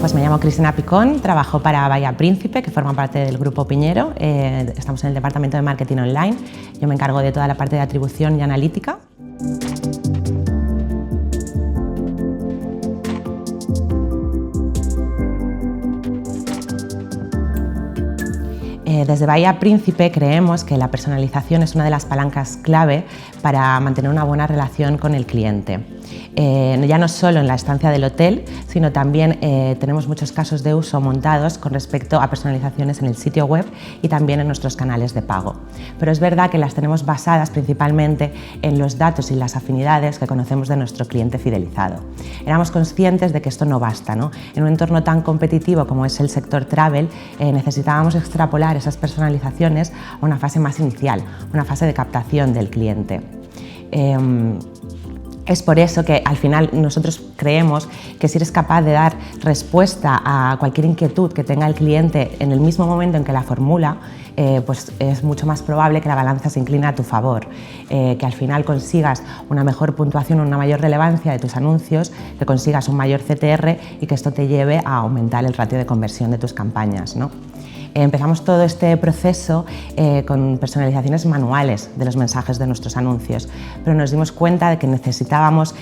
Pues me llamo Cristina Picón, trabajo para Bahía Príncipe, que forma parte del Grupo Piñero. Estamos en el departamento de marketing online. Yo me encargo de toda la parte de atribución y analítica. Desde Bahía Príncipe creemos que la personalización es una de las palancas clave para mantener una buena relación con el cliente. Ya no solo en la estancia del hotel, sino también tenemos muchos casos de uso montados con respecto a personalizaciones en el sitio web y también en nuestros canales de pago. Pero es verdad que las tenemos basadas principalmente en los datos y las afinidades que conocemos de nuestro cliente fidelizado. Éramos conscientes de que esto no basta, ¿no? En un entorno tan competitivo como es el sector travel, necesitábamos extrapolar esas personalizaciones a una fase más inicial, una fase de captación del cliente. Es por eso que al final nosotros creemos que si eres capaz de dar respuesta a cualquier inquietud que tenga el cliente en el mismo momento en que la formula, pues es mucho más probable que la balanza se incline a tu favor, que al final consigas una mejor puntuación, una mayor relevancia de tus anuncios, que consigas un mayor CTR y que esto te lleve a aumentar el ratio de conversión de tus campañas, ¿no? Empezamos todo este proceso con personalizaciones manuales de los mensajes de nuestros anuncios, pero nos dimos cuenta de que necesitábamos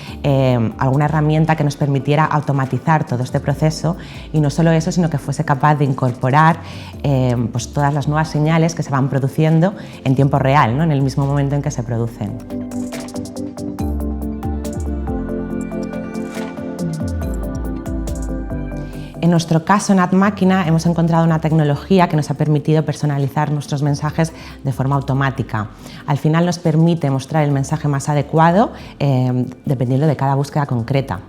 alguna herramienta que nos permitiera automatizar todo este proceso y no solo eso, sino que fuese capaz de incorporar pues todas las nuevas señales que se van produciendo en tiempo real, ¿no? En el mismo momento en que se producen. En nuestro caso, en AdMáquina, hemos encontrado una tecnología que nos ha permitido personalizar nuestros mensajes de forma automática. Al final nos permite mostrar el mensaje más adecuado dependiendo de cada búsqueda concreta.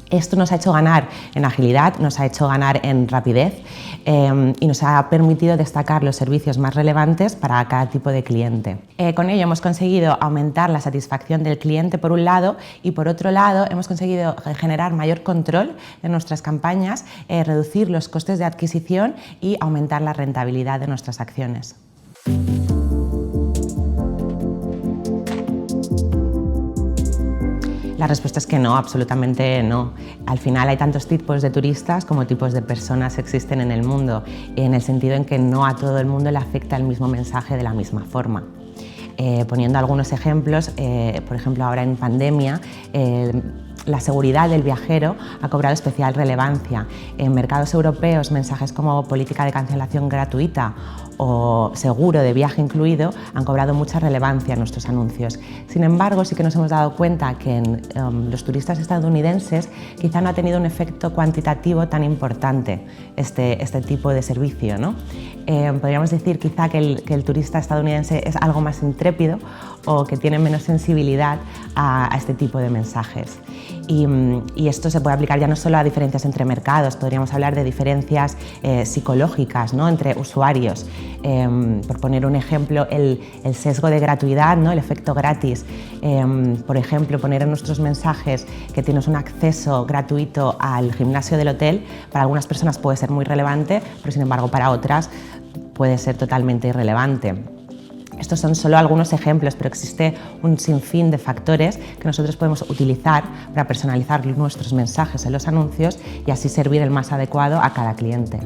Esto nos ha hecho ganar en agilidad, nos ha hecho ganar en rapidez y nos ha permitido destacar los servicios más relevantes para cada tipo de cliente. Con ello hemos conseguido aumentar la satisfacción del cliente por un lado y por otro lado hemos conseguido generar mayor control de nuestras campañas, reducir los costes de adquisición y aumentar la rentabilidad de nuestras acciones. La respuesta es que no, absolutamente no. Al final hay tantos tipos de turistas como tipos de personas existen en el mundo, en el sentido en que no a todo el mundo le afecta el mismo mensaje de la misma forma. Poniendo algunos ejemplos, por ejemplo ahora en pandemia, la seguridad del viajero ha cobrado especial relevancia. En mercados europeos, mensajes como política de cancelación gratuita o seguro de viaje incluido han cobrado mucha relevancia en nuestros anuncios. Sin embargo, sí que nos hemos dado cuenta que en los turistas estadounidenses quizá no ha tenido un efecto cuantitativo tan importante este tipo de servicio, ¿no? Podríamos decir quizá que el turista estadounidense es algo más intrépido o que tiene menos sensibilidad a este tipo de mensajes. Y esto se puede aplicar ya no solo a diferencias entre mercados, podríamos hablar de diferencias psicológicas, ¿no? Entre usuarios. Por poner un ejemplo, el sesgo de gratuidad, ¿no? El efecto gratis. Por ejemplo, poner en nuestros mensajes que tienes un acceso gratuito al gimnasio del hotel, para algunas personas puede ser muy relevante, pero sin embargo para otras puede ser totalmente irrelevante. Estos son solo algunos ejemplos, pero existe un sinfín de factores que nosotros podemos utilizar para personalizar nuestros mensajes en los anuncios y así servir el más adecuado a cada cliente.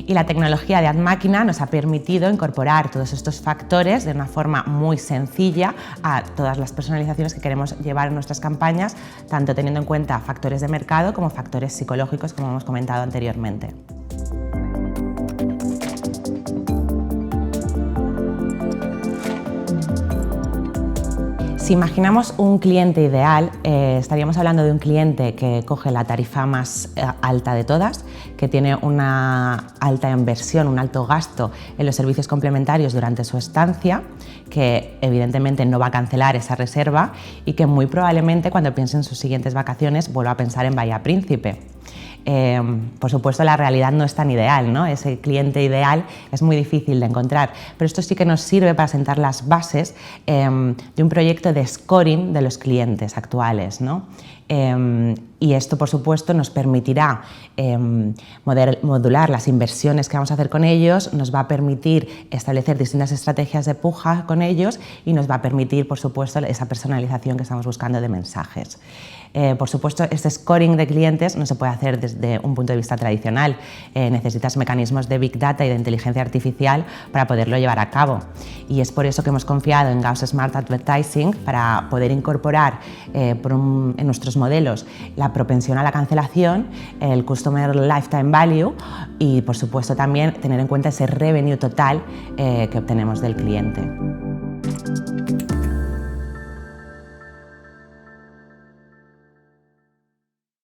Y la tecnología de AdMáquina nos ha permitido incorporar todos estos factores de una forma muy sencilla a todas las personalizaciones que queremos llevar en nuestras campañas, tanto teniendo en cuenta factores de mercado como factores psicológicos, como hemos comentado anteriormente. Si imaginamos un cliente ideal, estaríamos hablando de un cliente que coge la tarifa más alta de todas, que tiene una alta inversión, un alto gasto en los servicios complementarios durante su estancia, que evidentemente no va a cancelar esa reserva y que muy probablemente cuando piense en sus siguientes vacaciones vuelva a pensar en Bahía Príncipe. Por supuesto, la realidad no es tan ideal, ¿no? Ese cliente ideal es muy difícil de encontrar, pero esto sí que nos sirve para sentar las bases de un proyecto de scoring de los clientes actuales, ¿no? Y esto, por supuesto, nos permitirá modular las inversiones que vamos a hacer con ellos, nos va a permitir establecer distintas estrategias de puja con ellos y nos va a permitir, por supuesto, esa personalización que estamos buscando de mensajes. Por supuesto, este scoring de clientes no se puede hacer desde un punto de vista tradicional. Necesitas mecanismos de Big Data y de inteligencia artificial para poderlo llevar a cabo. Y es por eso que hemos confiado en Gauss Smart Advertising para poder incorporar en nuestros modelos la propensión a la cancelación, el Customer Lifetime Value y, por supuesto, también tener en cuenta ese revenue total que obtenemos del cliente.